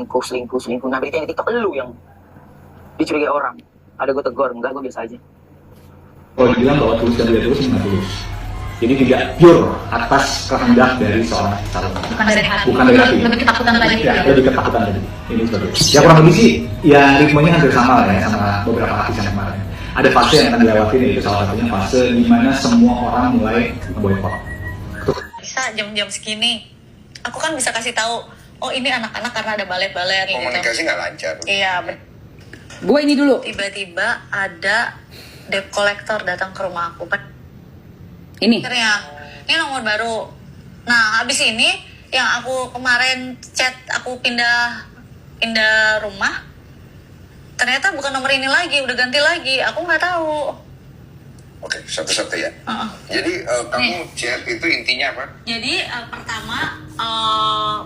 selingkuh. Nah berita yang di TikTok lu yang dicurigai orang. Ada gue tegur, enggak, gue biasa aja. Kalau dibilang bahwa tulus dan tidak tulus, nggak tulus. Jadi tidak pure atas kehendak dari seorang calon. Bukan dari hati. Lebih ketakutan tadi. Ya, lebih ketakutan tadi. Ini seperti itu. Ya kurang lebih sih, ya ritmenya hampir sama lah ya sama beberapa artis yang kemarin. Ada fase yang akan dilewatin, yaitu salah satunya fase di mana semua orang mulai boykot. Bisa jam-jam segini, aku kan bisa kasih tahu, oh ini anak-anak karena ada balet-balet gitu. Komunikasi nggak lancar. Iya, Gue ini dulu. tiba-tiba ada debt collector datang ke rumah aku. Ini. Akhirnya, ini nomor baru. Nah, habis ini yang aku kemarin chat, aku pindah rumah, ternyata bukan nomor ini lagi, udah ganti lagi. Aku nggak tahu. Oke, satu-satu ya. Uh-uh. Jadi kamu chat itu intinya apa? Jadi pertama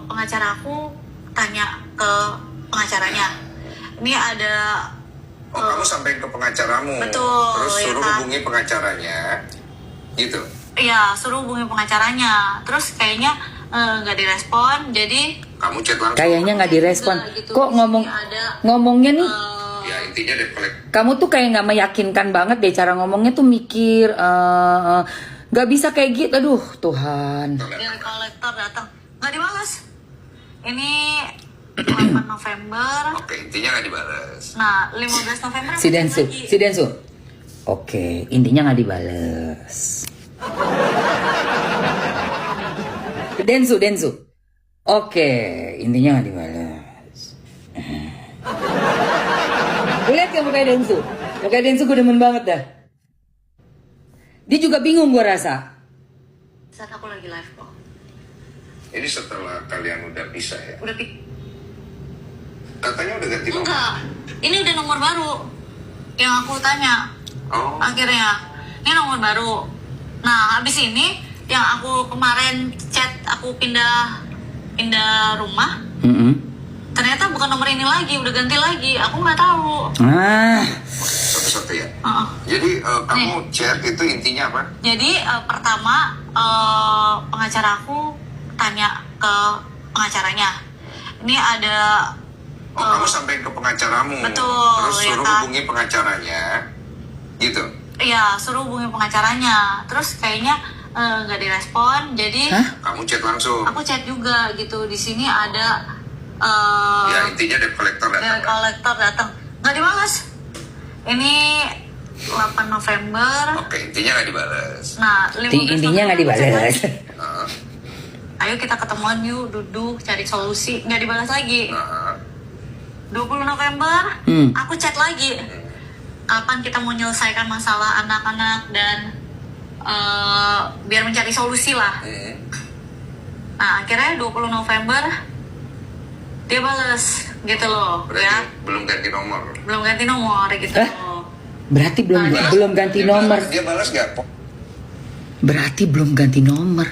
pengacara aku tanya ke pengacaranya, ini ada Kamu sampai ke pengacaramu. Betul, Terus ya suruh kan? hubungi pengacaranya, gitu. iya, suruh hubungi pengacaranya, terus kayaknya nggak direspon, jadi Kamu chat langsung. Kayaknya nggak direspon. Gitu. Kok ngomongnya nih? Ya intinya debt collect. Kamu tuh kayak nggak meyakinkan banget deh cara ngomongnya tuh mikir. Nggak bisa kayak gitu. Aduh Tuhan. debt collector datang, nggak dibalas. Ini 8 November. Oke, intinya nggak dibalas. Nah, 15 November Si aku chat lagi. Densu. Oke, intinya nggak dibales. Densu. Oke, intinya nggak dibales. Gue liat ya mukanya Densu. Mukanya Densu gue demen banget dah. Dia juga bingung gue rasa. Saat aku lagi live kok. Ini setelah kalian udah pisah ya? Udah Katanya udah ganti nomor. enggak. Ini udah nomor baru. Yang aku tanya. Oh, Akhirnya ini nomor baru. Nah, habis ini yang aku kemarin chat, aku pindah rumah, ternyata bukan nomor ini lagi, udah ganti lagi. Aku nggak tahu. satu-satu ya. Uh-uh. Jadi kamu chat itu intinya apa? Jadi pertama pengacara aku tanya ke pengacaranya, ini ada Kamu sampai ke pengacaramu. Betul, Terus ya suruh kan? hubungi pengacaranya, gitu. iya, suruh hubungi pengacaranya, terus kayaknya nggak direspon, jadi Kamu chat langsung. aku chat juga gitu. Di sini ada Ya intinya debt collector debt datang. collector datang, nggak dibalas. Ini 8 November. Oke, intinya nggak dibalas. Nah, 15 Intinya nggak November dibales. aku chat lagi. Ayo kita ketemuan yuk, duduk cari solusi. Nggak dibalas lagi. 20 November aku chat lagi, kapan kita mau menyelesaikan masalah anak-anak dan biar mencari solusi lah. Nah, akhirnya 20 November dia balas gitu loh. Berarti Ya, belum ganti nomor. belum ganti nomor gitu. Berarti belum ganti Dia nomor. balas- Dia balas nggak? Berarti belum ganti nomor.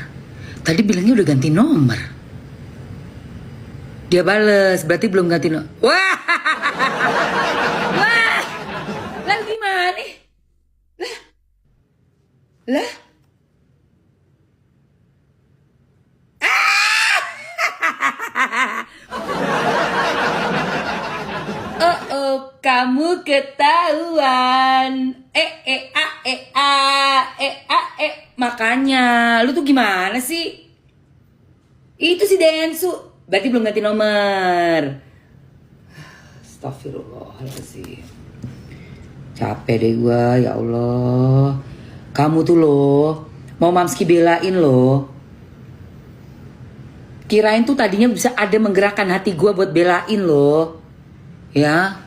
Tadi bilangnya udah ganti nomor. Dia bales, berarti belum ganti nomor. Wah. Wah. Lah gimana? Lah. Kamu ketahuan. Makanya, lu tuh gimana sih? Itu si Densu, berarti belum ganti nomor. Astagfirullahaladzim. Capek deh gua, ya Allah. Kamu tuh loh, mau Mamski belain loh. Kirain tuh tadinya bisa ada menggerakkan hati gua buat belain loh. Ya.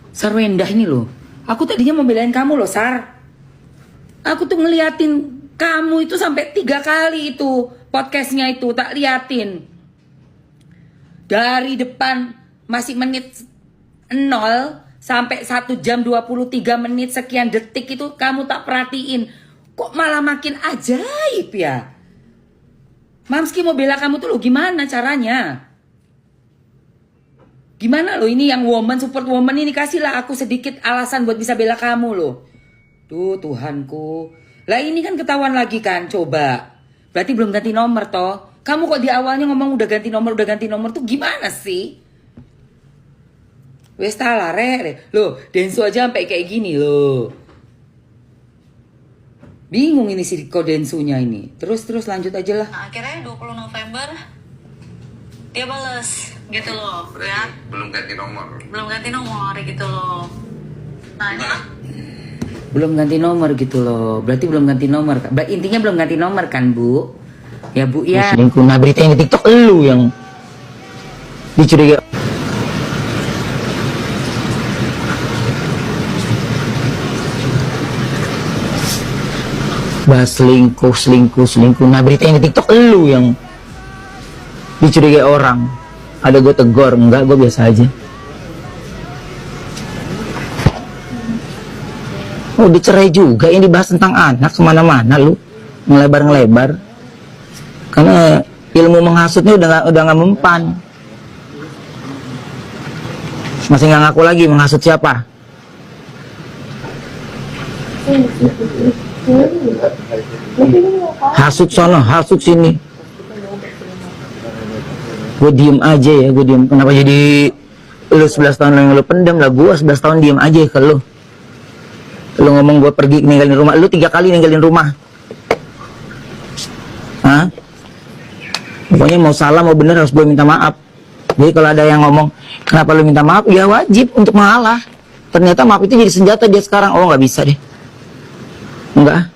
Sar rendah ini loh. Aku tadinya mau belain kamu loh, Sar. Aku tuh ngeliatin kamu itu sampai 3 kali itu podcastnya itu tak liatin. Dari depan masih menit 0 sampai 1 jam 23 menit sekian detik itu kamu tak perhatiin. Kok malah makin ajaib ya? Mamski mau bela kamu tuh lo gimana caranya? Gimana lo ini yang woman, support woman ini, kasihlah aku sedikit alasan buat bisa bela kamu lo. Tuh Tuhanku. Lah ini kan ketahuan lagi kan, coba. Berarti belum ganti nomor toh. Kamu kok di awalnya ngomong udah ganti nomor tuh gimana sih? Wes talah re. Loh, Densu aja sampai kayak gini loh. Bingung ini si Riko Densunya ini. Terus lanjut aja lah. Nah, akhirnya 20 November dia bales gitu loh, Berarti ya. belum ganti nomor. Belum ganti nomor gitu loh. Nah, Gimana? Belum ganti nomor gitu loh. Berarti belum ganti nomor. Intinya belum ganti nomor kan, Bu? Ya, Bu ya. Selingkuh. Nah, berita yang di TikTok lu yang dicurigai. Bahas selingkuh. Nah, berita yang di TikTok lu yang dicurigai orang. Ada gue tegur, enggak, gue biasa aja. Oh, dicerai juga, yang dibahas tentang anak kemana-mana lu. Ngelebar. Karena ilmu menghasutnya udah nggak mempan. Masih nggak ngaku lagi menghasut siapa? Hasut sono, hasut sini. Gue diem aja ya, gue diem. Kenapa jadi lu 11 tahun yang lu pendam lah, gue 11 tahun diem aja ke lu. Lu ngomong gue pergi ninggalin rumah, lu 3 kali ninggalin rumah. Hah? Pokoknya mau salah mau bener harus gue minta maaf. Jadi kalau ada yang ngomong kenapa lu minta maaf, ya wajib untuk mengalah. Ternyata maaf itu jadi senjata dia sekarang. Oh, nggak bisa deh. Enggak.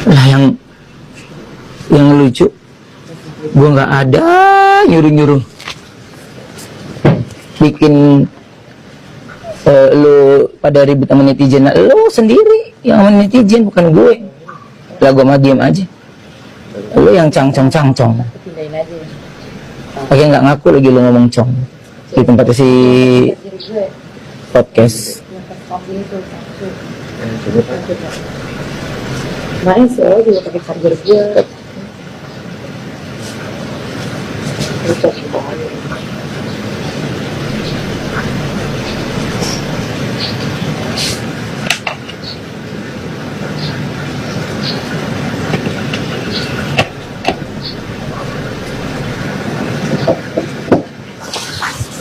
Lah yang lucu, gue nggak ada nyuruh bikin lu pada ribut sama netizen. Lu sendiri yang sama netizen, bukan gue. Lah gue mah diem aja. Lu yang cangcong. Pakai nggak ngaku lagi lu ngomong cong di tempatnya si podcast. Kemarin saya juga pakai charger gue.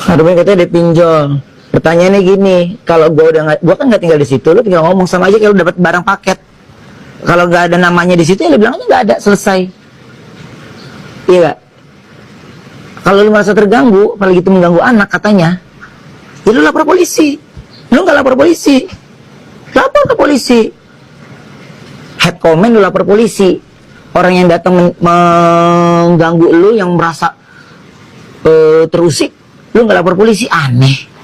Harusnya katanya ada pinjol. Pertanyaannya gini, kalau gue kan nggak tinggal di situ, lu tinggal ngomong sama aja kalau dapat barang paket. Kalau nggak ada namanya di situ, ya lu bilang aja nggak ada, selesai. Iya gak? Kalau lu merasa terganggu, apalagi itu mengganggu anak katanya, ya lu lapor polisi. Lu nggak lapor polisi, lapor ke polisi. Head comment lu lapor polisi. Orang yang datang mengganggu lu, yang merasa terusik, lu nggak lapor polisi, aneh.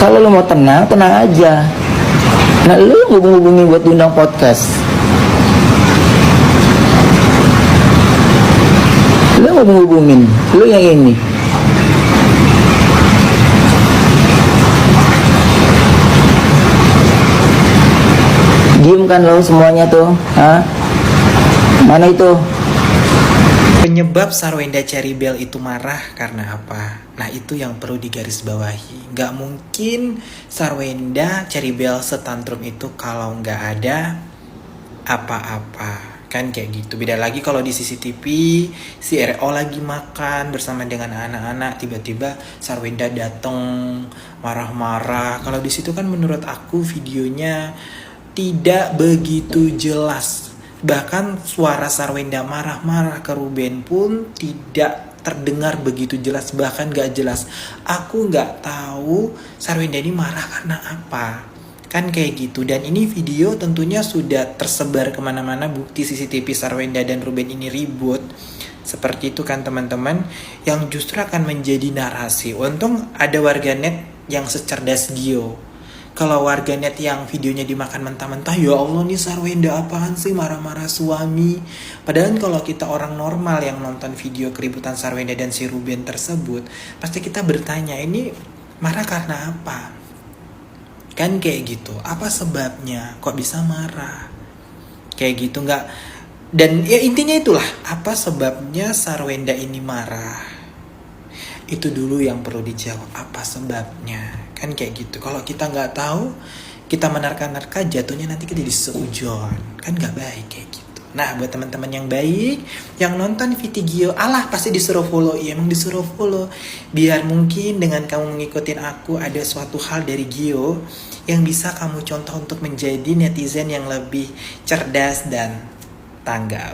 Kalau lu mau tenang aja. Nah, lu hubung-hubungin buat diundang podcast. Lu hubung-hubungin, lu yang ini. Diem kan lo semuanya tuh, hah? Mana itu? Penyebab Sarwenda Cherrybelle itu marah karena apa? Nah, itu yang perlu digarisbawahi. Gak mungkin Sarwenda Cherrybelle setantrum itu kalau gak ada apa-apa. Kan kayak gitu. Beda lagi kalau di CCTV si RO lagi makan bersama dengan anak-anak, tiba-tiba Sarwenda datang marah-marah. Kalau di situ kan menurut aku videonya tidak begitu jelas. Bahkan suara Sarwenda marah-marah ke Ruben pun tidak terdengar begitu jelas, bahkan gak jelas. Aku gak tahu Sarwenda ini marah karena apa. Kan kayak gitu. Dan ini video tentunya sudah tersebar kemana-mana, bukti CCTV Sarwenda dan Ruben ini ribut. Seperti itu kan teman-teman, yang justru akan menjadi narasi. Untung ada warganet yang secerdas Gio. Kalau warganet yang videonya dimakan mentah-mentah, ya Allah nih Sarwenda apaan sih marah-marah suami. Padahal kalau kita orang normal yang nonton video keributan Sarwenda dan si Ruben tersebut, pasti kita bertanya, ini marah karena apa? Kan kayak gitu, apa sebabnya kok bisa marah? Kayak gitu, nggak Dan ya intinya itulah, apa sebabnya Sarwenda ini marah? Itu dulu yang perlu dijawab, apa sebabnya? Kan kayak gitu. Kalau kita nggak tahu, kita menerka-nerka, jatuhnya nanti kita jadi seujon. Kan nggak baik kayak gitu. Nah, buat teman-teman yang baik, yang nonton video, alah pasti disuruh follow. Iya, emang disuruh follow. Biar mungkin dengan kamu ngikutin aku, ada suatu hal dari Gio yang bisa kamu contoh untuk menjadi netizen yang lebih cerdas dan tanggap.